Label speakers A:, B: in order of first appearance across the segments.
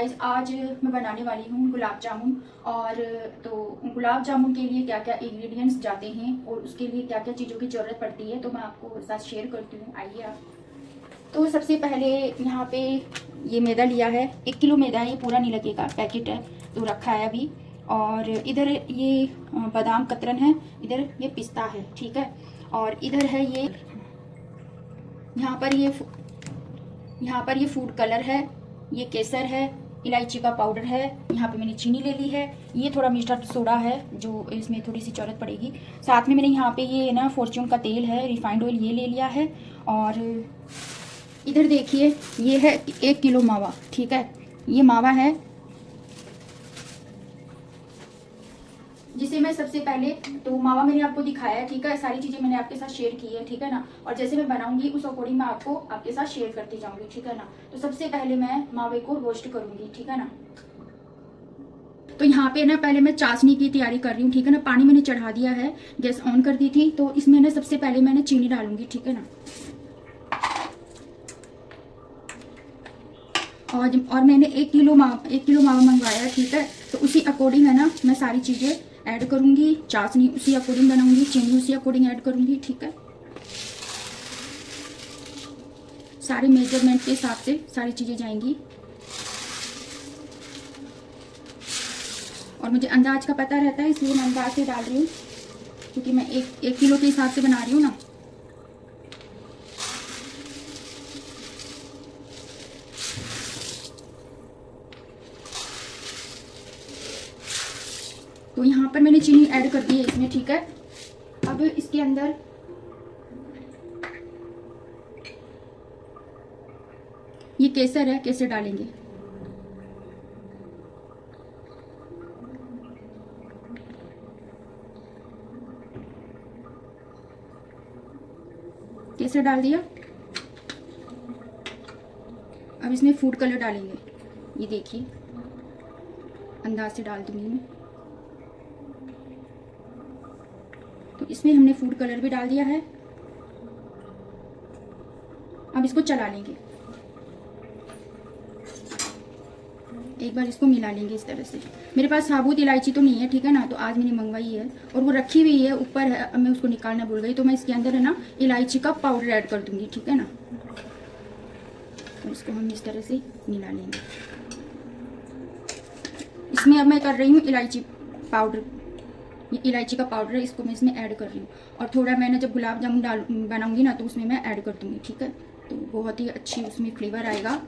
A: Guys आज मैं बनाने वाली हूँ गुलाब जामुन। और तो गुलाब जामुन के लिए क्या क्या इंग्रेडिएंट्स जाते हैं और उसके लिए क्या क्या चीज़ों की ज़रूरत पड़ती है तो मैं आपको साथ शेयर करती हूँ। आइए आप। तो सबसे पहले यहाँ पे ये मैदा लिया है, 1 किलो मैदा है, ये पूरा नहीं लगेगा, पैकेट है तो रखा है अभी। और इधर ये बादाम कतरन है, इधर ये पिस्ता है, ठीक है। और इधर है ये यहाँ पर ये फूड कलर है, ये केसर है, इलायची का पाउडर है, यहाँ पे मैंने चीनी ले ली है, ये थोड़ा मीठा सोडा है जो इसमें थोड़ी सी ज़रूरत पड़ेगी। साथ में मैंने यहाँ पे ये ना फॉर्च्यून का तेल है, रिफाइंड ऑयल ये ले लिया है। और इधर देखिए ये है 1 किलो मावा, ठीक है। ये मावा है जिसे मैं सबसे पहले तो मावा मैंने आपको दिखाया है, ठीक है। सारी चीज़ें मैंने आपके साथ शेयर की है, ठीक है ना। और जैसे मैं बनाऊंगी उस अकॉर्डिंग मैं आपको आपके साथ शेयर करती जाऊंगी, ठीक है ना। तो सबसे पहले मैं मावे को रोस्ट करूंगी, ठीक है ना। तो यहाँ पे ना पहले मैं चाशनी की तैयारी कर रही हूँ, ठीक है ना। पानी मैंने चढ़ा दिया है, गैस ऑन कर दी थी। तो इसमें ना सबसे पहले मैंने चीनी डालूंगी, ठीक है ना। और मैंने 1 किलो मावा मंगवाया, ठीक है। तो उसी अकॉर्डिंग है ना मैं सारी चीज़ें ऐड करूंगी। चाशनी उसी अकॉर्डिंग बनाऊंगी, चीनी उसी अकॉर्डिंग ऐड करूंगी, ठीक है। सारे मेजरमेंट के हिसाब से सारी चीज़ें जाएंगी। और मुझे अंदाज का पता रहता है इसलिए मैं अंदाज से डाल रही हूँ, क्योंकि मैं एक किलो के हिसाब से बना रही हूँ ना। तो यहाँ पर मैंने चीनी ऐड कर दी है इसमें, ठीक है। अब इसके अंदर ये केसर है, केसर डालेंगे। केसर डाल दिया। अब इसमें फूड कलर डालेंगे, ये देखिए अंदाज से डाल दूंगी मैं। तो इसमें हमने फूड कलर भी डाल दिया है। अब इसको चला लेंगे, एक बार इसको मिला लेंगे इस तरह से। मेरे पास साबुत इलायची तो नहीं है, ठीक है ना। तो आज मैंने मंगवाई है और वो रखी हुई है ऊपर है, अब मैं उसको निकालना भूल गई। तो मैं इसके अंदर है ना इलायची का पाउडर ऐड कर दूंगी, ठीक है ना। और इसको हम इस तरह से मिला लेंगे। इसमें अब मैं कर रही हूँ इलायची पाउडर, ये इलायची का पाउडर है, इसको मैं इसमें ऐड कर रही हूँ। और थोड़ा मैंने जब गुलाब जामुन बनाऊंगी ना तो उसमें मैं ऐड कर दूंगी, ठीक है। तो बहुत ही अच्छी उसमें फ्लेवर आएगा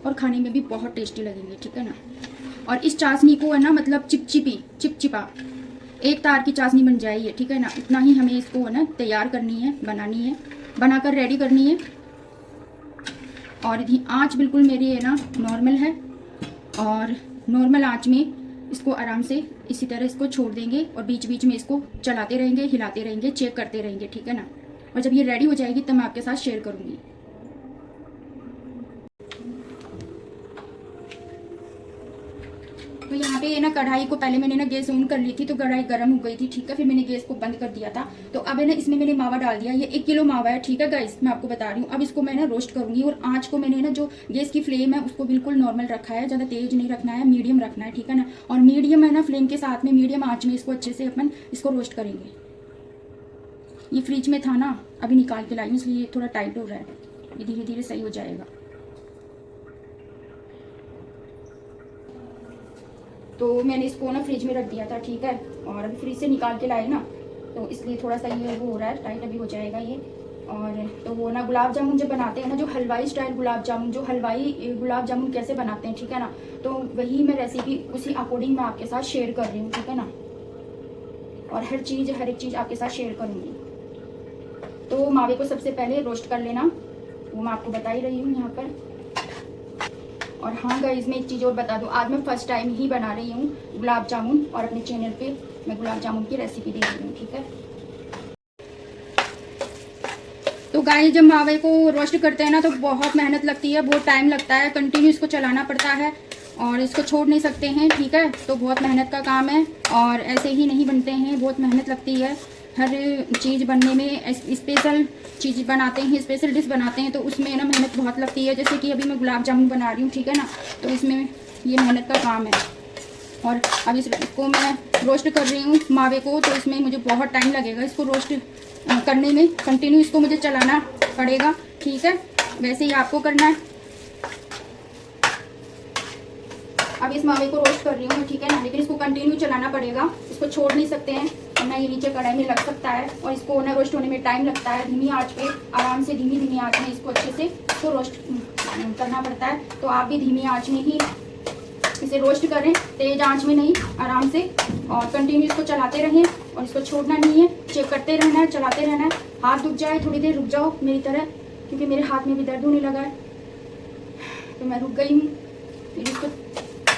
A: और खाने में भी बहुत टेस्टी लगेंगे, ठीक है ना। और इस चाशनी को है ना मतलब चिपचिपा एक तार की चाशनी बन जाए, ठीक है ना। इतना ही हमें इसको है ना तैयार करनी है, बनानी है, बनाकर रेडी करनी है। और आँच बिल्कुल मेरी है ना नॉर्मल है, और नॉर्मल आँच में इसको आराम से इसी तरह इसको छोड़ देंगे और बीच बीच में इसको चलाते रहेंगे, हिलाते रहेंगे, चेक करते रहेंगे, ठीक है ना। और जब ये रेडी हो जाएगी तब मैं आपके साथ शेयर करूँगी। तो यहाँ पे ये ना कढ़ाई को पहले मैंने ना गैस ऑन कर ली थी, तो कढ़ाई गर्म हो गई थी, ठीक है। फिर मैंने गैस को बंद कर दिया था। तो अब है ना इसमें मैंने मावा डाल दिया, ये 1 किलो मावा है, ठीक है गाइस, मैं आपको बता रही हूँ। अब इसको मैं ना रोस्ट करूंगी। और आँच को मैंने ना जो गैस की फ्लेम है उसको बिल्कुल नॉर्मल रखा है, ज़्यादा तेज नहीं रखना है, मीडियम रखना है, ठीक है ना। और मीडियम है ना फ्लेम के साथ में मीडियम आँच में इसको अच्छे से अपन इसको रोस्ट करेंगे। ये फ्रिज में था ना, अभी निकाल के लाई हूँ, इसलिए थोड़ा टाइट हो रहा है, ये धीरे धीरे सही हो जाएगा। तो मैंने इसको ना फ्रिज में रख दिया था, ठीक है। और अभी फ्रिज से निकाल के लाए ना, तो इसलिए थोड़ा सा ये वो हो रहा है, टाइट अभी हो जाएगा ये। और तो वो ना गुलाब जामुन जब बनाते हैं ना, जो हलवाई स्टाइल गुलाब जामुन, जो हलवाई गुलाब जामुन कैसे बनाते हैं, ठीक है ना। तो वही मैं रेसिपी उसी अकॉर्डिंग मैं आपके साथ शेयर कर रही हूँ, ठीक है ना। और हर एक चीज़ आपके साथ शेयर करूँगी। तो मावे को सबसे पहले रोस्ट कर लेना, वो मैं आपको बता ही रही हूँ यहाँ पर। और हाँ गाइस, मैं एक चीज़ और बता दूँ, आज मैं फर्स्ट टाइम ही बना रही हूँ गुलाब जामुन, और अपने चैनल पे मैं गुलाब जामुन की रेसिपी दे रही हूँ, ठीक है। तो गाइस जब मावे को रोस्ट करते हैं ना तो बहुत मेहनत लगती है, बहुत टाइम लगता है, कंटिन्यू इसको चलाना पड़ता है और इसको छोड़ नहीं सकते हैं, ठीक है। तो बहुत मेहनत का काम है और ऐसे ही नहीं बनते हैं, बहुत मेहनत लगती है। हर चीज़ बनने में स्पेशल चीज़ बनाते हैं, स्पेशल डिश बनाते हैं, तो उसमें ना मेहनत बहुत लगती है। जैसे कि अभी मैं गुलाब जामुन बना रही हूँ, ठीक है ना, तो इसमें ये मेहनत का काम है। और अब इसको मैं रोस्ट कर रही हूँ मावे को, तो इसमें मुझे बहुत टाइम लगेगा इसको रोस्ट करने में। कंटिन्यू इसको मुझे चलाना पड़ेगा, ठीक है, वैसे ही आपको करना है। अब इस मावे को रोस्ट कर रही हूँ, ठीक है ना, लेकिन इसको कंटिन्यू चलाना पड़ेगा, इसको छोड़ नहीं सकते हैं, वरना ये नीचे कढ़ाई में लग सकता है और इसको ना रोस्ट होने में टाइम लगता है। धीमी आंच पे आराम से धीमी आंच में इसको अच्छे से इसको रोस्ट करना पड़ता है। तो आप भी धीमी आंच में ही इसे रोस्ट करें, तेज आंच में नहीं, आराम से, और कंटिन्यू इसको चलाते रहें और इसको छोड़ना नहीं है, चेक करते रहना है, चलाते रहना है। हाथ दुख जाए थोड़ी देर रुक जाओ मेरी तरह, क्योंकि मेरे हाथ में भी दर्द होने लगा है, तो मैं रुक गई हूँ। फिर इसको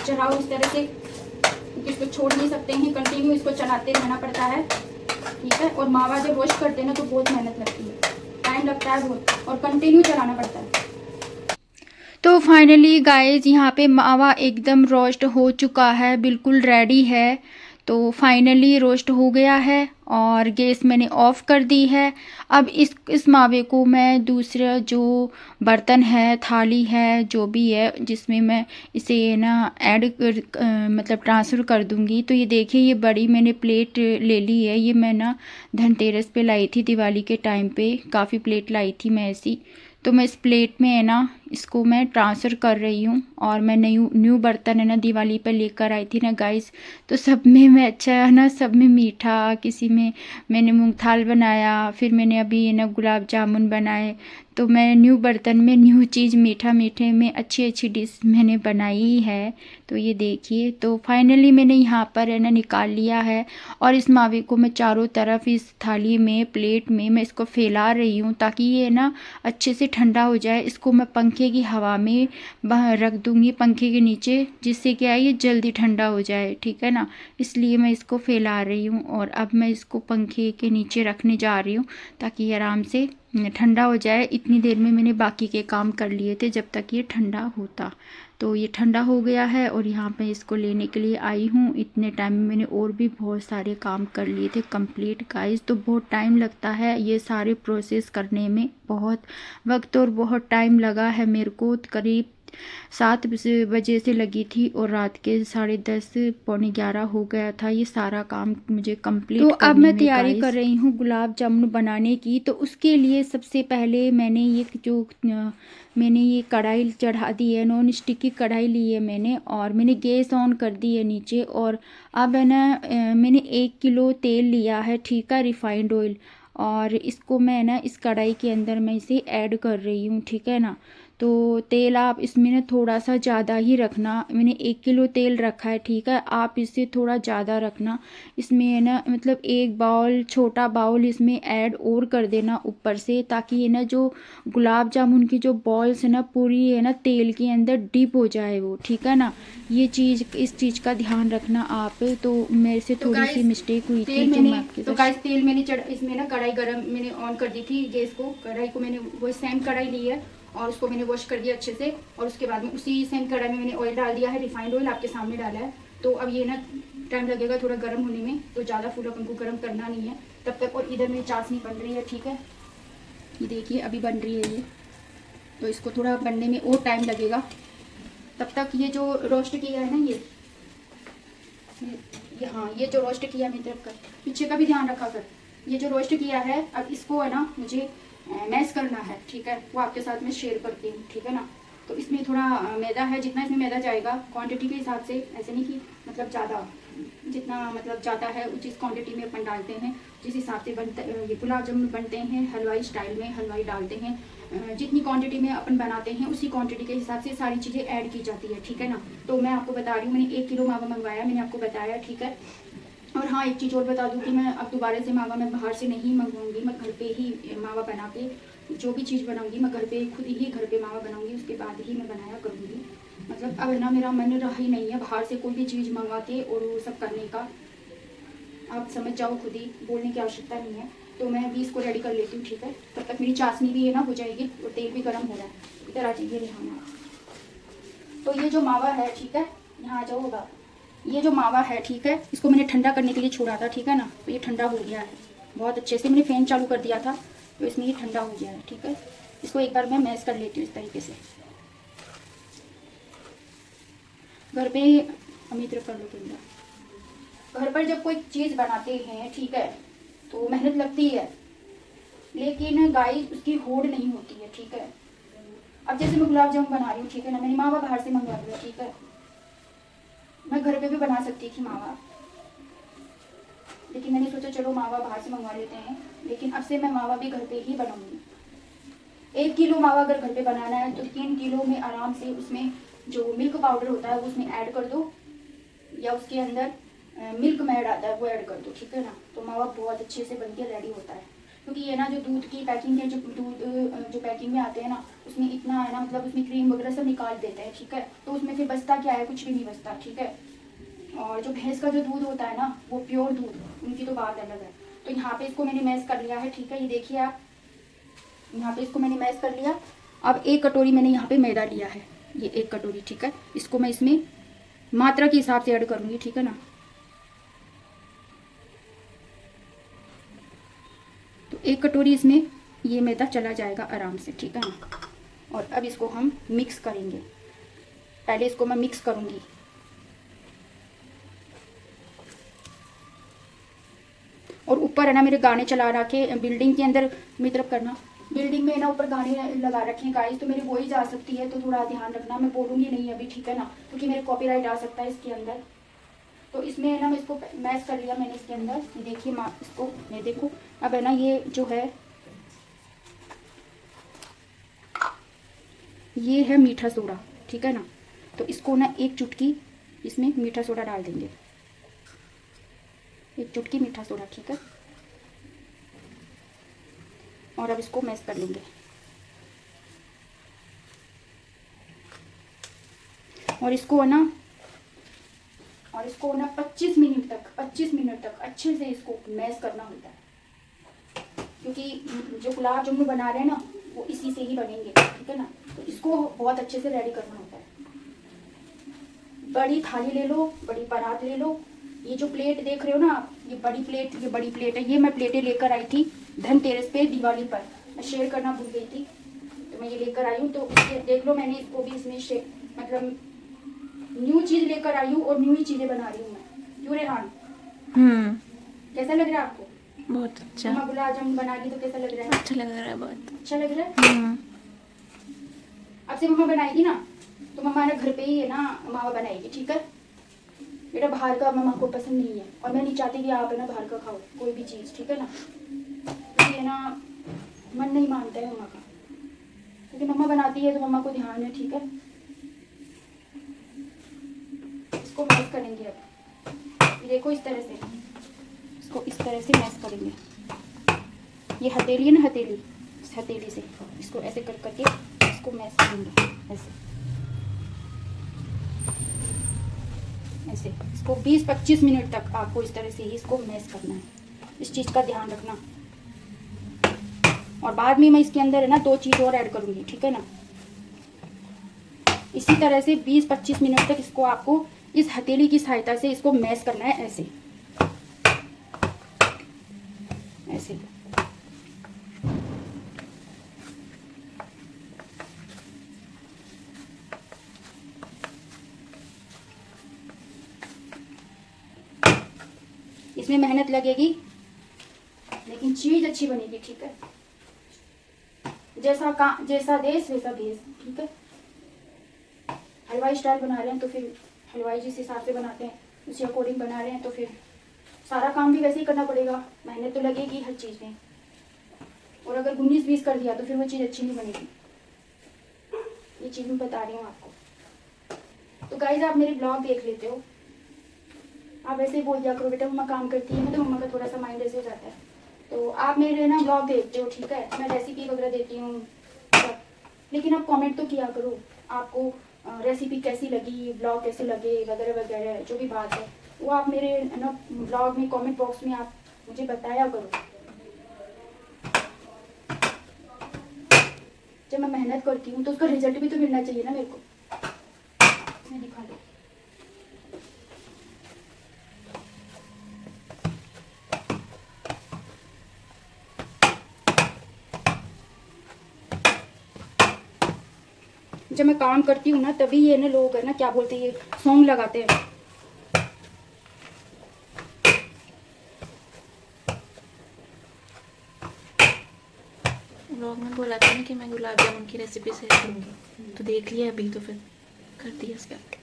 A: चलाओ इस तरह से, क्योंकि इसको छोड़ नहीं सकते हैं, कंटिन्यू इसको चलाते रहना पड़ता है, ठीक है। और मावा जब रोस्ट करते हैं ना तो बहुत मेहनत लगती है, टाइम लगता है बहुत, और कंटिन्यू चलाना पड़ता है। तो फाइनली गाइस यहाँ पे मावा एकदम रोस्ट हो चुका है, बिल्कुल रेडी है। तो फाइनली रोस्ट हो गया है और गैस मैंने ऑफ़ कर दी है। अब इस मावे को मैं दूसरा जो बर्तन है, थाली है, जो भी है, जिसमें मैं इसे ना ऐड कर मतलब ट्रांसफ़र कर दूँगी। तो ये देखिए, ये बड़ी मैंने प्लेट ले ली है, ये मैं ना धनतेरस पे लाई थी, दिवाली के टाइम पे काफ़ी प्लेट लाई थी मैं ऐसी। तो मैं इस प्लेट में है ना इसको मैं ट्रांसफ़र कर रही हूँ। और मैं न्यू बर्तन है ना दिवाली पर लेकर आई थी ना गाइस, तो सब में मैं अच्छा है ना, सब में मीठा, किसी में मैंने मूंग थाल बनाया, फिर मैंने अभी है ना गुलाब जामुन बनाए। तो मैं न्यू बर्तन में न्यू चीज़, मीठा मीठे में अच्छी अच्छी डिश मैंने बनाई है। तो ये देखिए, तो फाइनली मैंने यहाँ पर है ना निकाल लिया है और इस मावे को मैं चारों तरफ इस थाली में, प्लेट में मैं इसको फैला रही हूँ, ताकि ये ना अच्छे से ठंडा हो जाए। इसको मैं पंखे की हवा में बाहर रख दूँगी, पंखे के नीचे, जिससे क्या है ये जल्दी ठंडा हो जाए, ठीक है ना। इसलिए मैं इसको फैला रही हूँ और अब मैं इसको पंखे के नीचे रखने जा रही हूँ, ताकि ये आराम से ठंडा हो जाए। इतनी देर में मैंने बाकी के काम कर लिए थे जब तक ये ठंडा होता। तो ये ठंडा हो गया है और यहाँ पे इसको लेने के लिए आई हूँ। इतने टाइम में मैंने और भी बहुत सारे काम कर लिए थे कंप्लीट गाइस। तो बहुत टाइम लगता है ये सारे प्रोसेस करने में, बहुत वक्त और बहुत टाइम लगा है मेरे को। करीब 7 बजे से लगी थी और रात के 10:30 पौने 11 हो गया था ये सारा काम मुझे कंप्लीट करने में। तो अब मैं तैयारी कर रही हूँ गुलाब जामुन बनाने की। तो उसके लिए सबसे पहले मैंने ये कढ़ाई चढ़ा दी है, नॉन स्टिक की कढ़ाई ली है मैंने, और मैंने गैस ऑन कर दी है नीचे। और अब है ना मैंने 1 किलो तेल लिया है, ठीक है, रिफाइंड ऑयल, और इसको मैं ना इस कढ़ाई के अंदर मैं इसे ऐड कर रही हूँ, ठीक है ना। तो तेल आप इसमें ना थोड़ा सा ज़्यादा ही रखना, मैंने 1 किलो तेल रखा है, ठीक है, आप इससे थोड़ा ज़्यादा रखना। इसमें है ना मतलब 1 बाउल, छोटा बाउल इसमें ऐड और कर देना ऊपर से, ताकि है ना जो गुलाब जामुन की जो बॉल्स है ना पूरी है ना तेल के अंदर डिप हो जाए वो, ठीक है ना। ये चीज़, इस चीज़ का ध्यान रखना आप। तो मेरे से थोड़ी सी मिस्टेक हुई थी जो मैं आपके साथ। तो गाइस तेल मैंने इसमें ना कढ़ाई गरम मैंने ऑन कर दी थी गैस को, कढ़ाई को मैंने वो सेम कढ़ाई ली है और उसको मैंने वॉश कर दिया अच्छे से। और उसके बाद में उसी सेम कढ़ाई में मैंने ऑयल डाल दिया है, रिफाइंड ऑयल आपके सामने डाला है। तो अब ये ना टाइम लगेगा थोड़ा गर्म होने में, तो ज़्यादा फूल अपन को गर्म करना नहीं है तब तक। और इधर मेरी चाशनी बन रही है, ठीक है, ये देखिए अभी बन रही है ये, तो इसको थोड़ा बनने में और टाइम लगेगा। तब तक ये जो रोस्ट किया है ना ये हाँ, ये जो रोस्ट किया मेरी तरफ कर, पीछे का भी ध्यान रखा कर, ये जो रोस्ट किया है अब इसको है ना मुझे मैश करना है, ठीक है, वो आपके साथ में शेयर करती हूँ, ठीक है ना। तो इसमें थोड़ा मैदा है, जितना इसमें मैदा जाएगा क्वांटिटी के हिसाब से, ऐसे नहीं कि मतलब ज़्यादा, जितना मतलब ज़्यादा है जिस क्वांटिटी में अपन डालते हैं, जिस हिसाब से बनते ये गुलाब जामुन बनते हैं हलवाई स्टाइल में, हलवाई डालते हैं, जितनी क्वांटिटी में अपन बनाते हैं उसी क्वांटिटी के हिसाब से सारी चीज़ें ऐड की जाती है, ठीक है ना। तो मैं आपको बता रही हूँ, मैंने 1 किलो मावा मंगवाया, मैंने आपको बताया, ठीक है। और हाँ, एक चीज़ और बता दूँ कि मैं अब दोबारा से मावा मैं बाहर से नहीं मंगवाऊंगी, मैं घर पे ही मावा बना के, जो भी चीज़ बनाऊंगी मैं घर पे खुद ही घर पे मावा बनाऊंगी, उसके बाद ही मैं बनाया करूँगी। मतलब अब ना मेरा मन रहा ही नहीं है बाहर से कोई भी चीज़ मंगवा के और वो सब करने का, आप समझ जाओ खुद ही, बोलने की आवश्यकता नहीं है। तो मैं भी इसको रेडी कर लेती हूँ, ठीक है, तब तक मेरी चाशनी भी है ना हो जाएगी और तेल भी गर्म हो रहा है। इधर आ जाइए रिहाना। तो ये जो मावा है, ठीक है, यहाँ आ जाओ होगा, ये जो मावा है, ठीक है, इसको मैंने ठंडा करने के लिए छोड़ा था, ठीक है ना। तो ये ठंडा हो गया है, बहुत अच्छे से। मैंने फ़ैन चालू कर दिया था तो इसमें ये ठंडा हो गया है। ठीक है, इसको एक बार मैं मैश कर लेती हूँ इस तरीके से। घर पे अमित कर लो कैमरा। घर पर जब कोई चीज़ बनाते हैं, ठीक है, तो मेहनत लगती है, लेकिन गाइस उसकी होड़ नहीं होती है। ठीक है, अब जैसे मैं गुलाब जामुन बना रही हूँ, ठीक है ना, मैंने मावा बाहर से मंगवा लिया। ठीक है, मैं घर पे भी बना सकती थी मावा, लेकिन मैंने सोचा चलो मावा बाहर से मंगवा लेते हैं। लेकिन अब से मैं मावा भी घर पे ही बनाऊंगी। 1 किलो मावा अगर घर पे बनाना है तो 3 किलो में आराम से उसमें जो मिल्क पाउडर होता है वो उसमें ऐड कर दो, या उसके अंदर मिल्क मैड आता है वो ऐड कर दो। ठीक है ना, तो मावा बहुत अच्छे से बन के रेडी होता है। क्योंकि ये ना जो दूध की पैकिंग है, जो दूध जो पैकिंग में आते हैं ना, उसमें इतना है ना, मतलब उसमें क्रीम वगैरह सब निकाल देते हैं। ठीक है, तो उसमें फिर बचता क्या है, कुछ भी नहीं बचता। ठीक है, और जो भैंस का जो दूध होता है ना, वो प्योर दूध, उनकी तो बात अलग है। तो यहाँ पे इसको मैंने मैश कर लिया है। ठीक है, ये देखिए आप, यहाँ पे इसको मैंने मैश कर लिया। अब 1 कटोरी मैंने यहाँ पे मैदा लिया है, ये 1 कटोरी। ठीक है, इसको मैं इसमें मात्रा के हिसाब से ऐड करूँगी। ठीक है ना, तो 1 कटोरी इसमें ये मैदा चला जाएगा आराम से। ठीक है ना, और अब इसको हम मिक्स करेंगे। पहले इसको मैं मिक्स करूँगी। और ऊपर है ना मेरे गाने चला रखे बिल्डिंग के अंदर, मेरी तरफ करना, बिल्डिंग में ना ऊपर गाने लगा रखे हैं गाइस, तो मेरी वॉइस जा सकती है, तो थोड़ा ध्यान रखना। मैं बोलूँगी नहीं अभी, ठीक है ना, क्योंकि मेरे कॉपीराइट आ सकता है इसके अंदर। तो इसमें है ना, मैं इसको मैश कर लिया मैंने इसके अंदर। ये देखिए इसको, ये देखो, अब है ना ये जो है, ये है मीठा सोडा। ठीक है ना, तो इसको ना 1 चुटकी इसमें मीठा सोडा डाल देंगे, 1 चुटकी मीठा सोडा। ठीक है, और अब इसको मैश कर लेंगे। और इसको है ना 25 मिनट तक अच्छे से इसको मैश करना होता है, क्योंकि जो गुलाब जामुन बना रहे हैं ना, वो इसी से ही बनेंगे। ठीक है ना, तो इसको बहुत अच्छे से रेडी करना होता है। बड़ी थाली ले लो, बड़ी परात ले लो। ये जो प्लेट देख रहे हो ना आप, ये बड़ी प्लेट है। ये मैं प्लेटें लेकर आई थी धनतेरस पे, दिवाली पर। मैं शेयर करना भूल गई थी, तो मैं ये लेकर आई हूँ। तो इसके देख लो, मैंने इसको भी इसमें मतलब न्यू चीज लेकर आई हूँ, और न्यू ही चीजें बना रही हूँ मैं। क्यों रेहान? कैसा लग रहा है आपको?
B: बहुत अच्छा।
A: मम्मा गुलाब जामुन बना रही तो कैसा लग रहा है?
B: अच्छा लग रहा है, बहुत
A: अच्छा लग रहा है। अब से मम्मा बनाएगी ना, तो मम्मा ने घर पे ही है ना मावा बनाएगी। ठीक है बेटा, बाहर का मम्मा को पसंद नहीं है, और मैं नहीं चाहती कि आप है ना बाहर का खाओ कोई भी चीज़। ठीक है ना, क्योंकि है ना मन नहीं मानता है मम्मा का, क्योंकि मम्मा बनाती है तो मम्मा को ध्यान है। ठीक है, इसको मैश करेंगे। अब ये देखो, इस तरह से इसको इस तरह से मैश करेंगे। ये हथेली है ना, हथेली, इस हथेली से इसको ऐसे कर करके इसको मैश करेंगे, ऐसे इसको 20-25 मिनट तक आपको इस तरह से ही इसको मैश करना है। इस चीज़ का ध्यान रखना। और बाद में मैं इसके अंदर है ना 2 चीज़ और ऐड करूँगी। ठीक है ना, इसी तरह से 20-25 मिनट तक इसको आपको इस हथेली की सहायता से इसको मैश करना है, ऐसे ऐसे। इसमें मेहनत लगेगी, लेकिन चीज अच्छी बनेगी। ठीक है, जैसा देश वैसा भेस। ठीक है, हलवाई स्टाइल बना रहे हैं तो फिर हलवाई जिस हिसाब से बनाते हैं उसी अकॉर्डिंग बना रहे हैं, तो फिर सारा काम भी वैसे ही करना पड़ेगा। मेहनत तो लगेगी हर चीज़ में, और अगर 19-20 कर दिया तो फिर वो चीज़ अच्छी नहीं बनेगी। ये चीज़ मैं बता रही हूँ आपको। तो गाइज, आप मेरे ब्लॉग देख लेते हो, आप ऐसे ही बोल दिया करो बेटा मम्मा काम करती है ना, तो मम्मा का थोड़ा सा माइंड ऐसे हो जाता है। तो आप मेरे ना ब्लॉग देखते हो, ठीक है, मैं रेसिपी वगैरह देती हूँ, लेकिन आप कमेंट तो किया करो, आपको रेसिपी कैसी लगी, ब्लॉग कैसे लगे, वगैरह वगैरह जो भी बात है वो आप मेरे ना ब्लॉग में कमेंट बॉक्स में आप मुझे बताया करो। जब मैं मेहनत करती हूँ तो उसका रिजल्ट भी तो मिलना चाहिए ना मेरे को। मैं दिखा दूँ, जब मैं काम करती हूँ ना तभी ये ना लोग है ना क्या बोलते हैं ये सॉन्ग लगाते हैं।
B: व्लॉग में बोला था ना कि मैं गुलाब जामुन की रेसिपी शेयर करूँगी, तो देख लिया अभी तो फिर कर दिया स्टार्ट।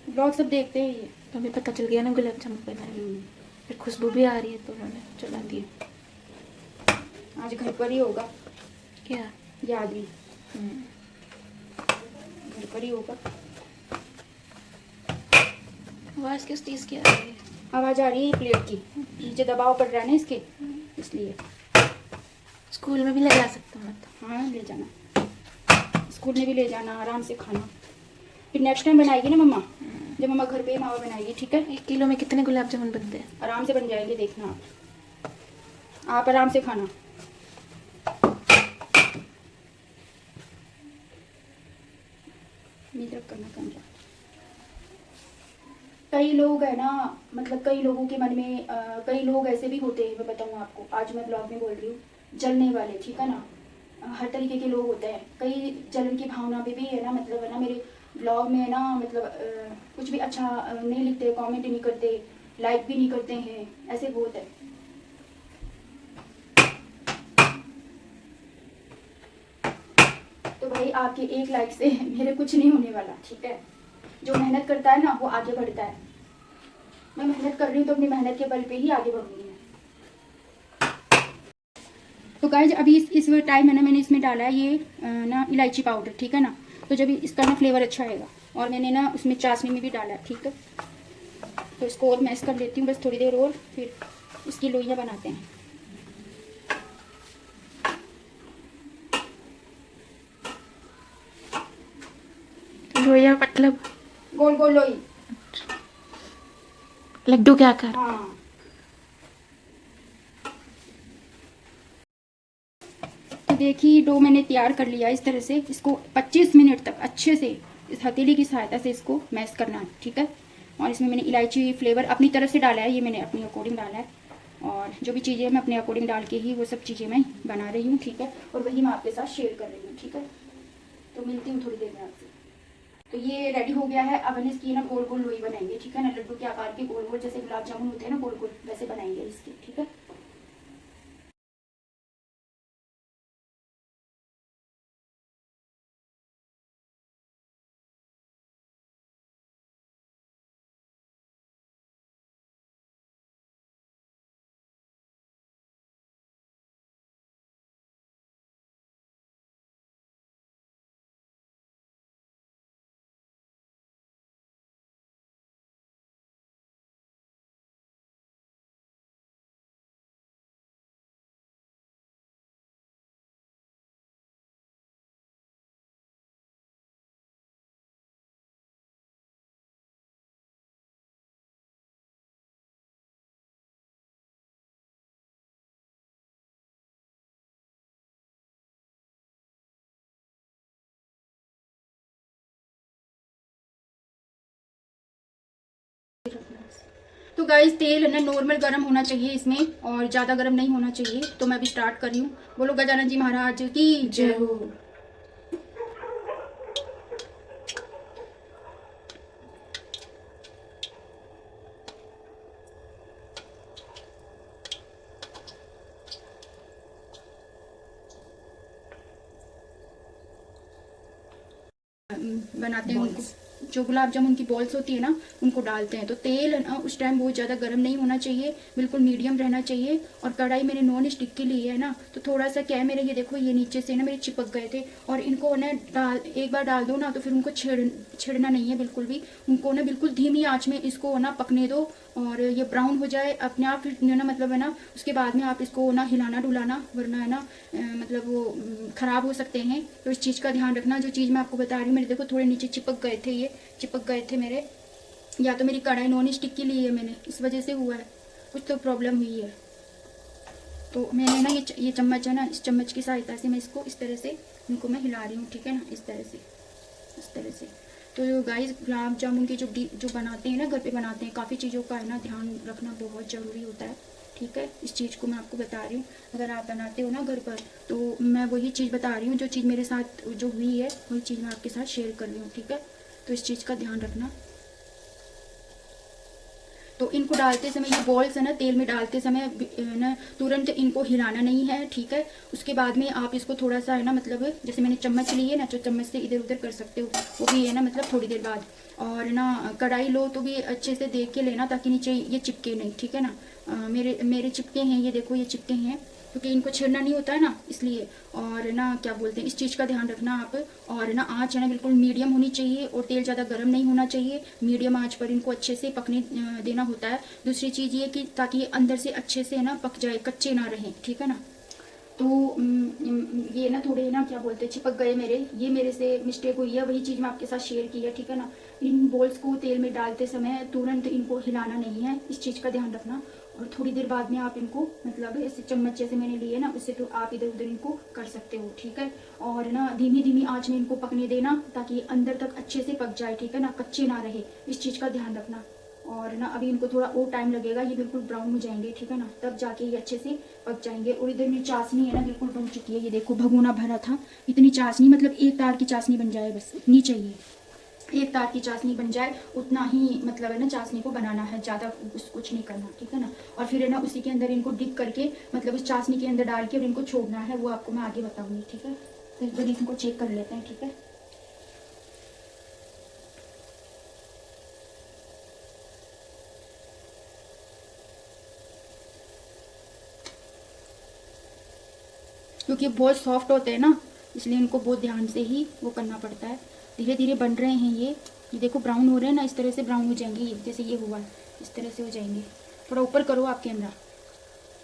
A: ब्लॉग सब देखते हैं ये।
B: तो अभी पता चल गया ना गुलाब जामुन बनाए, फिर खुशबू भी आ रही है तो उन्होंने चला दिया।
A: आज घर पर ही होगा
B: क्या?
A: ये आदमी घर पर ही होगा।
B: आवाज़ किस चीज़ की आ रही है?
A: आवाज़ आ रही है प्लेट की, नीचे दबाव पड़ रहा है ना इसके, इसलिए।
B: स्कूल में भी लगा सकता हूँ मतलब।
A: हाँ ले जाना, स्कूल में भी ले जाना, आराम से खाना। फिर नेक्स्ट टाइम बनाएगी ना मम्मा, जब मम्मा घर पे ही मावा बनाएगी, ठीक है।
B: 1 किलो में कितने गुलाब जामुन बनते हैं?
A: आराम से बन जाएंगे, देखना आप आराम से खाना। तरफ करना कैमरा। कई लोग है ना, मतलब कई लोगों के मन में कई लोग ऐसे भी होते हैं, मैं बताऊँ आपको, आज मैं ब्लॉग में बोल रही हूँ, जलने वाले, ठीक है ना। हर तरीके के लोग होते हैं, कई जलन की भावना पे भी है ना, मतलब है ना मेरे ब्लॉग में है ना, मतलब कुछ भी अच्छा नहीं लिखते, कमेंट नहीं करते, लाइक भी नहीं करते हैं, ऐसे बहुत है। तो भाई आपके एक लाइक से मेरे कुछ नहीं होने वाला, ठीक है। जो मेहनत करता है ना वो आगे बढ़ता है। मैं मेहनत कर रही हूँ तो अपनी मेहनत के बल पे ही आगे बढ़ूंगी मैं। तो गाइज अभी इस टाइम है ना, मैंने इसमें डाला है ये ना इलायची पाउडर, ठीक है ना। तो जब इसका ना फ्लेवर अच्छा आएगा, और मैंने ना उसमें चाशनी में भी डाला है, ठीक है। तो इसको और मैश कर लेती हूँ बस थोड़ी देर और, फिर इसकी लोइयाँ बनाते हैं।
B: लोया मतलब
A: गोल गोल लोई,
B: लड्डू क्या कर?
A: हाँ। तो देखिए डो मैंने तैयार कर लिया इस तरह से। इसको 25 मिनट तक अच्छे से इस हथेली की सहायता से इसको मैश करना है, ठीक है। और इसमें मैंने इलायची फ्लेवर अपनी तरफ से डाला है, ये मैंने अपनी अकॉर्डिंग डाला है। और जो भी चीज़ें मैं अपने अकॉर्डिंग डाल के ही वो सब चीज़ें मैं बना रही हूँ, ठीक है। और वही मैं आपके साथ शेयर कर रही हूँ, ठीक है। तो मिलती हूँ थोड़ी देर में आपसे। तो ये रेडी हो गया है। अब हम इसकी ना गोल गोल लोई बनाएंगे, ठीक है ना। लड्डू के आकार के गोल गोल, जैसे गुलाब जामुन होते हैं ना गोल गोल, वैसे बनाएंगे इसके, ठीक है। तो गाइस तेल है ना नॉर्मल गर्म होना चाहिए इसमें, और ज़्यादा गर्म नहीं होना चाहिए। तो मैं अभी स्टार्ट कर रही हूँ। बोलो गजानन जी महाराज की जय हो। बनाते हैं उनको, जो गुलाब जामुन की बॉल्स होती है ना उनको डालते हैं। तो तेल है ना उस टाइम बहुत ज़्यादा गर्म नहीं होना चाहिए, बिल्कुल मीडियम रहना चाहिए। और कढ़ाई मैंने नॉन स्टिक की ली है ना, तो थोड़ा सा क्या है मेरे, ये देखो ये नीचे से ना मेरे चिपक गए थे। और इनको ना एक बार डाल दो ना तो फिर उनको छेड़ना नहीं है बिल्कुल भी। उनको ना बिल्कुल धीमी आँच में इसको ना पकने दो, और ये ब्राउन हो जाए अपने आप, फिर ना मतलब है ना उसके बाद में आप इसको ना हिलाना डुलाना, वरना है ना मतलब वो ख़राब हो सकते हैं। तो इस चीज़ का ध्यान रखना। जो चीज़ मैं आपको बता रही हूँ, मेरे देखो थोड़े नीचे चिपक गए थे, ये चिपक गए थे मेरे, या तो मेरी कढ़ाई नॉन स्टिक की ली है मैंने, इस वजह से हुआ है, कुछ तो प्रॉब्लम हुई है। तो मैंने ना ये चम्मच है ना, इस चम्मच की सहायता से मैं इसको इस तरह से इनको मैं हिला रही हूँ, ठीक है ना, इस तरह से, इस तरह से। तो गाइस गुलाब जामुन की जो बनाते हैं ना, घर पे बनाते हैं, काफ़ी चीज़ों का है ना ध्यान रखना बहुत ज़रूरी होता है, ठीक है। इस चीज़ को मैं आपको बता रही हूँ, अगर आप बनाते हो ना घर पर, तो मैं वही चीज़ बता रही हूँ, जो चीज़ मेरे साथ जो हुई है वही चीज़ मैं आपके साथ शेयर कर रही हूँ, ठीक है। तो इस चीज़ का ध्यान रखना। तो इनको डालते समय, ये बॉल्स है ना, तेल में डालते समय ना तुरंत इनको हिलाना नहीं है, ठीक है। उसके बाद में आप इसको थोड़ा सा है ना, मतलब जैसे मैंने चम्मच ली है ना, तो चम्मच से इधर उधर कर सकते हो, वो भी है ना, मतलब थोड़ी देर बाद। और ना कढ़ाई लो तो भी अच्छे से देख के लेना, ताकि नीचे ये चिपके नहीं, ठीक है ना। मेरे चिपके हैं, ये देखो ये चिपके हैं, क्योंकि इनको छेड़ना नहीं होता है ना, इसलिए। और ना क्या बोलते हैं, इस चीज़ का ध्यान रखना आप। और ना आँच है ना बिल्कुल मीडियम होनी चाहिए, और तेल ज़्यादा गर्म नहीं होना चाहिए। मीडियम आँच पर इनको अच्छे से पकने देना होता है। दूसरी चीज़ ये कि ताकि ये अंदर से अच्छे से ना पक जाए, कच्चे ना रहें, ठीक है ना। तो ये ना थोड़े ना क्या बोलते हैं, चिपक गए मेरे, ये मेरे से मिस्टेक हुई है, वही चीज़ मैं आपके साथ शेयर की है, ठीक है ना। इन बॉल्स को तेल में डालते समय तुरंत इनको हिलाना नहीं है, इस चीज़ का ध्यान रखना। और थोड़ी देर बाद में आप इनको, मतलब ऐसे चम्मच जैसे मैंने लिए ना, उससे तो आप इधर उधर इनको कर सकते हो, ठीक है। और ना धीमी धीमी आंच में इनको पकने देना, ताकि अंदर तक अच्छे से पक जाए, ठीक है ना, कच्चे ना रहे, इस चीज़ का ध्यान रखना। और ना अभी इनको थोड़ा और टाइम लगेगा, ये बिल्कुल ब्राउन हो जाएंगे, ठीक है ना, तब जाके ये अच्छे से पक जाएंगे। और इधर में चाशनी है ना बिल्कुल बन चुकी है, ये देखो भगोना भरा था, इतनी चाशनी, मतलब एक तार की चाशनी बन जाए, बस इतनी चाहिए, एक तार की चाशनी बन जाए, उतना ही मतलब है ना चाशनी को बनाना है, ज़्यादा कुछ नहीं करना, ठीक है ना। और फिर है ना उसी के अंदर इनको डिप करके, मतलब उस चाशनी के अंदर डाल के और इनको छोड़ना है, वो आपको मैं आगे बताऊंगी, ठीक है। तो एक बार इनको चेक कर लेते हैं, ठीक है। क्योंकि बहुत सॉफ्ट होते हैं ना, इसलिए इनको बहुत ध्यान से ही वो करना पड़ता है। धीरे धीरे बन रहे हैं ये देखो ब्राउन हो रहे हैं ना, इस तरह से ब्राउन हो जाएंगे ये, जैसे ये हुआ है इस तरह से हो जाएंगे। थोड़ा ऊपर करो आप कैमरा,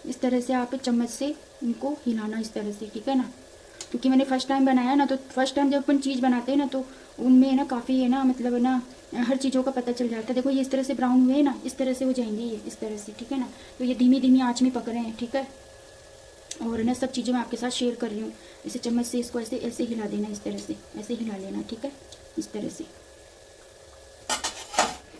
A: इस तरह से आप चम्मच से इनको हिलाना, इस तरह से, ठीक है ना। क्योंकि मैंने फर्स्ट टाइम बनाया ना, तो फर्स्ट टाइम जब अपन चीज़ बनाते हैं ना, तो उनमें ना काफ़ी है ना, मतलब है ना हर चीज़ों का पता चल जाता है। देखो ये इस तरह से ब्राउन हुए हैं ना, इस तरह से हो जाएंगे ये, इस तरह से, ठीक है ना। तो ये धीमी धीमी आँच में पक रहे हैं, ठीक है। और ना सब चीज़ें मैं आपके साथ शेयर कर रही हूँ। इसे चम्मच से इसको ऐसे ऐसे हिला देना, इस तरह से ऐसे हिला लेना, ठीक है, इस तरह से।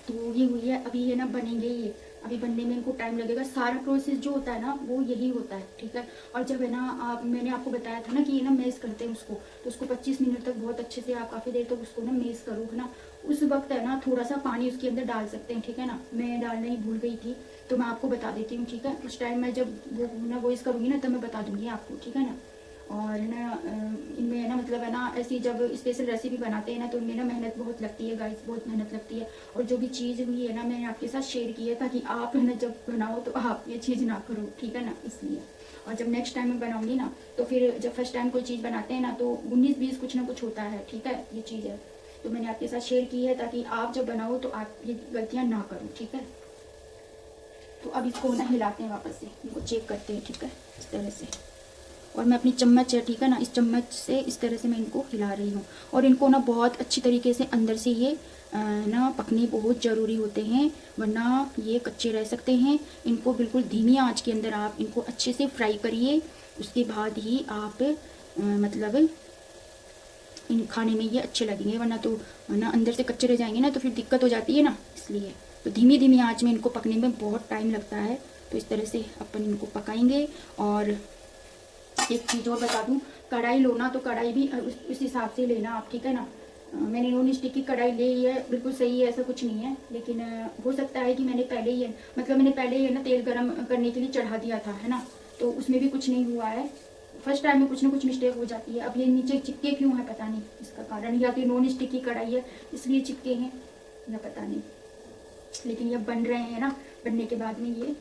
A: तो ये हुई है, अभी ये ना बनेंगे ये, अभी बनने में इनको टाइम लगेगा। सारा प्रोसेस जो होता है ना वो यही होता है, ठीक है। और जब है ना मैंने आपको बताया था ना कि ये ना मेस करते हैं उसको, तो उसको 25 मिनट तक बहुत अच्छे से आप काफ़ी देर तक उसको ना मेस करो, है ना। उस वक्त है ना थोड़ा सा पानी उसके अंदर डाल सकते हैं, ठीक है ना। मैं डालना ही भूल गई थी, तो मैं आपको बता देती हूँ, ठीक है। उस टाइम मैं जब वो ना वॉइस करूँगी ना, तब मैं बता दूँगी आपको, ठीक है ना। और ना इनमें है ना, मतलब है ना ऐसी जब स्पेशल रेसिपी बनाते हैं ना, तो इनमें ना मेहनत बहुत लगती है गाइस, बहुत मेहनत लगती है। और जो भी चीज़ हुई है ना, मैंने आपके साथ शेयर की है, ताकि आप है ना जब बनाओ तो आप ये चीज़ ना करो, ठीक है ना, इसलिए। और जब नेक्स्ट टाइम मैं बनाऊंगी ना, तो फिर जब फर्स्ट टाइम कोई चीज़ बनाते हैं ना, तो 19-20 कुछ ना कुछ होता है, ठीक है, ये चीज़ है। तो मैंने आपके साथ शेयर की है, ताकि आप जब बनाओ तो आप ये गलतियाँ ना करो, ठीक है। तो अब इसको ना हिलाते हैं वापस से, इनको चेक करते हैं, ठीक है, इस तरह से। और मैं अपनी चम्मच है, ठीक है ना, इस चम्मच से इस तरह से मैं इनको हिला रही हूँ। और इनको ना बहुत अच्छी तरीके से अंदर से ये ना पकने बहुत ज़रूरी होते हैं, वरना ये कच्चे रह सकते हैं। इनको बिल्कुल धीमी आंच के अंदर आप इनको अच्छे से फ्राई करिए, उसके बाद ही आप मतलब इन खाने में ये अच्छे लगेंगे, वरना तो ना अंदर से कच्चे रह जाएंगे ना, तो फिर दिक्कत हो जाती है ना, इसलिए। तो धीमी धीमी आंच में इनको पकने में बहुत टाइम लगता है, तो इस तरह से अपन इनको पकाएंगे। और एक चीज़ और बता दूं, कढ़ाई लो ना, तो कढ़ाई भी उस हिसाब से लेना आप, ठीक है ना। मैंने नॉन स्टिक की कढ़ाई ली है, बिल्कुल सही है, ऐसा कुछ नहीं है। लेकिन हो सकता है कि मैंने पहले ही है ना तेल गरम करने के लिए चढ़ा दिया था, है ना, तो उसमें भी कुछ नहीं हुआ है। फर्स्ट टाइम में कुछ ना कुछ मिस्टेक हो जाती है। अब ये नीचे चिपके क्यों है पता नहीं, इसका कारण, या तो नॉन स्टिक की कढ़ाई है इसलिए चिपके हैं, या पता नहीं। लेकिन ये बन रहे हैं ना, बनने के बाद में ये।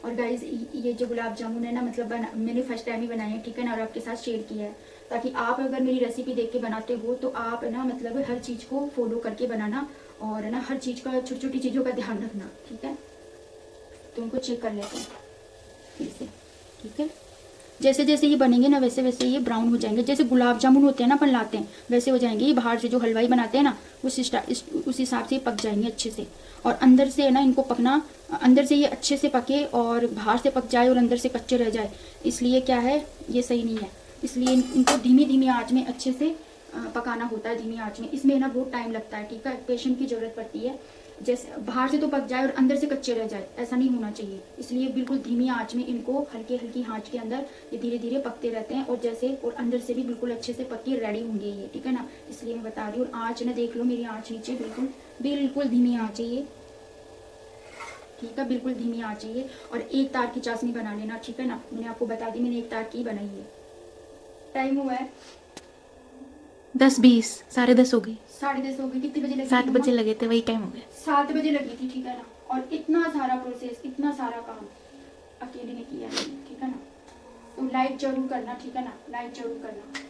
A: और गाइज ये जो गुलाब जामुन है ना, मतलब मैंने फर्स्ट टाइम ही बनाए हैं, ठीक है ना, और आपके साथ शेयर किया है, ताकि आप अगर मेरी रेसिपी देख के बनाते हो तो आप ना मतलब हर चीज़ को फॉलो करके बनाना, और ना हर चीज़ का, छोटी छोटी चीज़ों का ध्यान रखना, ठीक है। तो उनको चेक कर लेते हैं फिर से, ठीक है। जैसे जैसे ये बनेंगे ना, वैसे वैसे ये ब्राउन हो जाएंगे। जैसे गुलाब जामुन होते हैं ना अपन लाते हैं, वैसे हो जाएंगे। ये बाहर से जो हलवाई बनाते हैं ना, उस हिसाब से पक जाएंगे अच्छे से। और अंदर से है ना इनको पकना, अंदर से ये अच्छे से पके और बाहर से पक जाए और अंदर से कच्चे रह जाए, इसलिए क्या है, ये सही नहीं है। इसलिए इनको धीमी धीमी आँच में अच्छे से पकाना होता है, धीमी आँच में। इसमें ना बहुत टाइम लगता है, ठीक है, पेशेंट की ज़रूरत पड़ती है। जैसे बाहर से तो पक जाए और अंदर से कच्चे रह जाए, ऐसा नहीं होना चाहिए। इसलिए बिल्कुल धीमी आंच में इनको हल्की हल्की आंच के अंदर ये धीरे धीरे पकते रहते हैं, और जैसे और अंदर से भी बिल्कुल अच्छे से पक के रेडी होंगे ये, ठीक है ना। इसलिए मैं बता रही हूँ। आँच ना देख लो, मेरी आँच नीचे बिल्कुल बिल्कुल धीमी आँच है ये, ठीक है, बिल्कुल धीमी आँच है ये। और एक तार की चाशनी बना लेना, ठीक है ना। मैंने आपको बता दी, मैंने एक तार की बनाई है। टाइम हुआ है
B: 10:20, 10:30 हो गई।
A: 10:30 हो गई। कितने बजे लगी
B: 7
A: थी
B: बजे
A: मम्मा?
B: लगे थे, वही टाइम हो गया।
A: 7 बजे लगी थी, ठीक है ना। और इतना सारा प्रोसेस, इतना सारा काम अकेले ने किया है, ठीक है ना। तो लाइक जरूर करना, ठीक है ना, लाइक जरूर करना।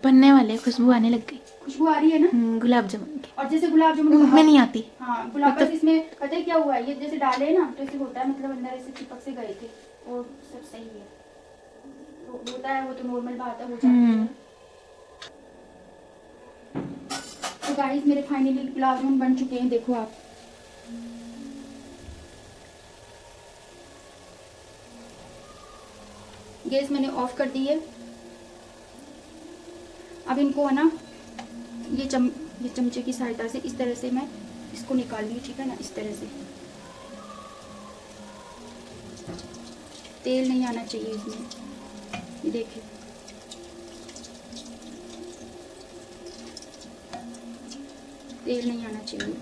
B: बनने वाले, खुशबू आने लग गई।
A: खुशबू आ रही है ना।
B: गुलाब जामुन की।
A: और जैसे गुलाब जामुन
B: में नहीं आती।
A: हाँ, गुलाब
B: मतलब-
A: बस इसमें पता है क्या हुआ है, ये जैसे डाले ना तो ऐसे होता है, मतलब अंदर ऐसे चिपक से गए थे, और सब सही है। तो होता है, वो तो नॉर्मल बात है, हो जाती है। तो गाइस मेरे फाइनली गुलाब जामुन बन चुके हैं, देखो आप। गैस मैंने ऑफ कर दी है। अब इनको है ना, ये चमचे की सहायता से इस तरह से मैं इसको निकालूंगी, ठीक है ना, इस तरह से। तेल नहीं आना चाहिए इसमें, ये देखिए। तेल नहीं आना चाहिए।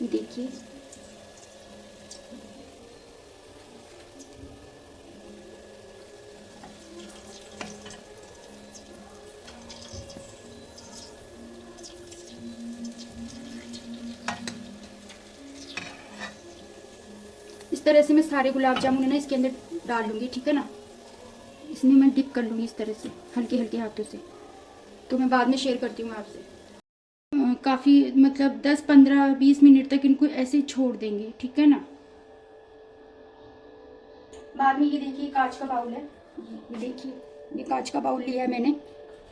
A: ये देखिए, इस तरह से मैं सारे गुलाब जामुन है ना इसके अंदर डाल लूँगी, ठीक है ना। इसमें मैं डिप कर लूँगी इस तरह से हल्के हल्के हाथों से। तो मैं बाद में शेयर करती हूँ आपसे। काफ़ी मतलब 10-15-20 मिनट तक इनको ऐसे ही छोड़ देंगे, ठीक है ना। बाद में ये देखिए कांच का बाउल है, ये देखिए, ये कांच का बाउल लिया है मैंने।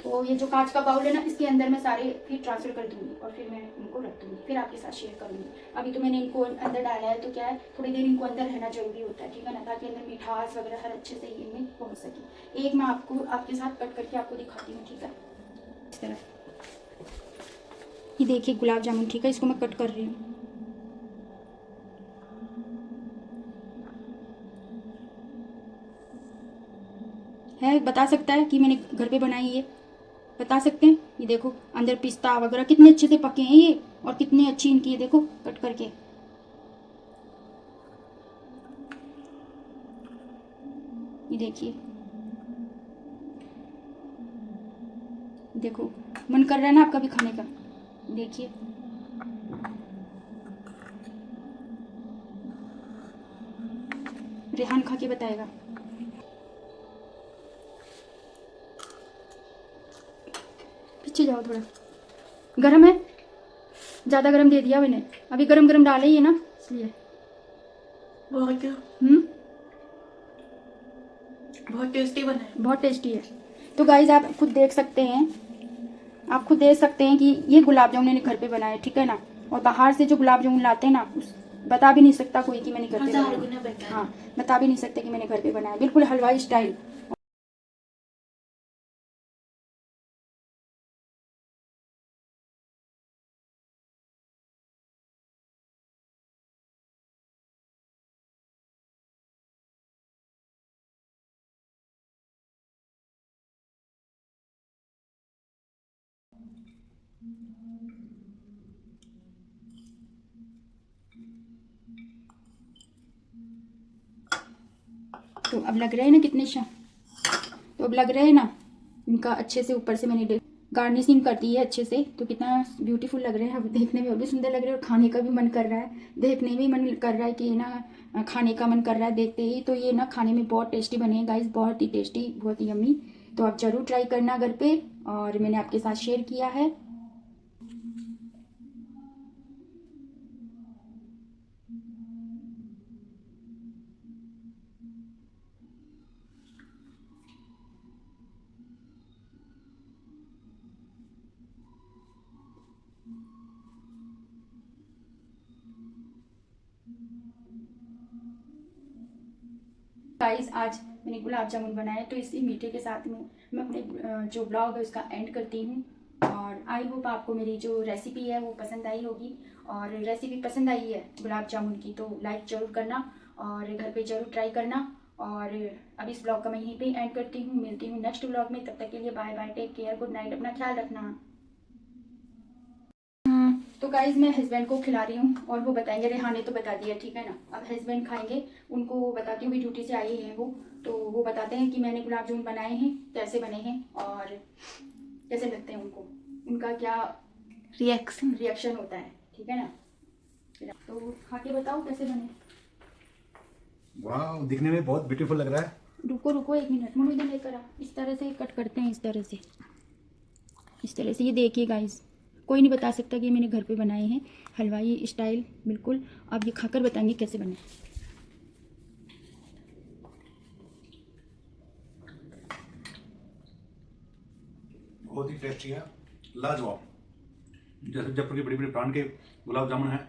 A: तो ये जो कांच का बाउल है ना, इसके अंदर मैं सारे फिर ट्रांसफर कर दूंगी, और फिर मैं इनको रख दूंगी, फिर आपके साथ शेयर करूंगी। अभी तो मैंने इनको अंदर डाला है, तो क्या है, थोड़ी देर इनको अंदर रहना जरूरी होता है, ठीक है ना, ताकि अंदर मिठास वगैरह हर अच्छे से इनमें पहुँच सके। एक मैं आपको आपके साथ कट करके आपको दिखाती हूँ, ठीक है। इस तरह ये देखिए गुलाब जामुन, ठीक है, इसको मैं कट कर रही हूँ। है, बता सकता है कि मैंने घर पे बनाई है, बता सकते हैं। ये देखो अंदर पिस्ता वगैरह कितने अच्छे से पके हैं ये, और कितनी अच्छी इनकी, ये देखो कट करके। ये देखिए, देखो मन कर रहा है ना आपका भी खाने का। देखिए रेहान खा के बताएगा। पीछे जाओ थोड़ा, गरम है, ज़्यादा गरम दे दिया मैंने, अभी गरम गरम डाले ही है ना, इसलिए।
B: बहुत बहुत टेस्टी बना है।
A: बहुत टेस्टी है। तो गाइज आप खुद देख सकते हैं, आप खुद देख सकते हैं कि ये गुलाब जामुन मैंने घर पे बनाए, ठीक है ना। और बाहर से जो गुलाब जामुन लाते हैं ना, उस बता भी नहीं सकता कोई कि मैंने घर पे
B: 1000
A: बनाया।
B: गुना बेहतर है।
A: हाँ, बता भी नहीं सकते कि मैंने घर पे बनाया, बिल्कुल हलवाई स्टाइल। तो अब लग रहे हैं ना कितने तो अब लग रहे हैं ना, इनका अच्छे से ऊपर से मैंने गार्निशिंग कर दी है अच्छे से। तो कितना ब्यूटीफुल लग रहे हैं, अब देखने में और भी सुंदर लग रहे हैं, और खाने का भी मन कर रहा है, देखने में भी मन कर रहा है कि ना खाने का मन कर रहा है देखते ही। तो ये ना खाने में बहुत टेस्टी बने हैं गाइस, बहुत ही टेस्टी, बहुत ही यम्मी। तो आप ज़रूर ट्राई करना घर पे, और मैंने आपके साथ शेयर किया है। गाइस आज मैंने गुलाब जामुन बनाए, तो इसी मीठे के साथ में मैं अपने जो ब्लॉग है उसका एंड करती हूँ। और आई होप आपको मेरी जो रेसिपी है वो पसंद आई होगी, और रेसिपी पसंद आई है गुलाब जामुन की तो लाइक ज़रूर करना और घर पे ज़रूर ट्राई करना। और अब इस ब्लॉग का मैं यहीं पे एंड करती हूँ, मिलती हूँ नेक्स्ट ब्लॉग में। तब तक के लिए bye bye, take care, good night, अपना ख्याल रखना। तो गाइज मैं हस्बैंड को खिला रही हूँ और वो बताएंगे, रेहान ने तो बता दिया ठीक है ना, अब हस्बैंड खाएंगे, उनको बताती हूँ भी ड्यूटी से आई हैं वो, तो वो बताते हैं कि मैंने गुलाब जामुन बनाए हैं, कैसे बने हैं और कैसे लगते हैं उनको, उनका क्या रिएक्शन होता है, ठीक है ना। तो खा के बताओ कैसे बने।
C: वाह, दिखने में बहुत ब्यूटीफुल लग रहा है।
A: रुको रुको 1 मिनट, मम्मी इधर लेकर आ। इस तरह से कट करते हैं, इस तरह से ये देखिए गाइस, कोई नहीं बता सकता कि मैंने घर पे बनाए हैं, हलवाई स्टाइल बिल्कुल। अब ये खाकर बताएंगे कैसे बने।
C: बहुत ही टेस्टी है, लाजवाब। जैसे जयपुर के बड़ी बड़ी ब्रांड के गुलाब जामुन हैं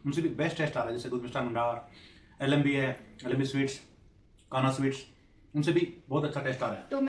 C: उनसे भी बेस्ट टेस्ट आ रहा है। जैसे दूध मिष्ठान भंडार, LMB है, LMB स्वीट्स, कान्हा स्वीट्स, उनसे भी बहुत अच्छा टेस्ट आ रहा है।
A: तो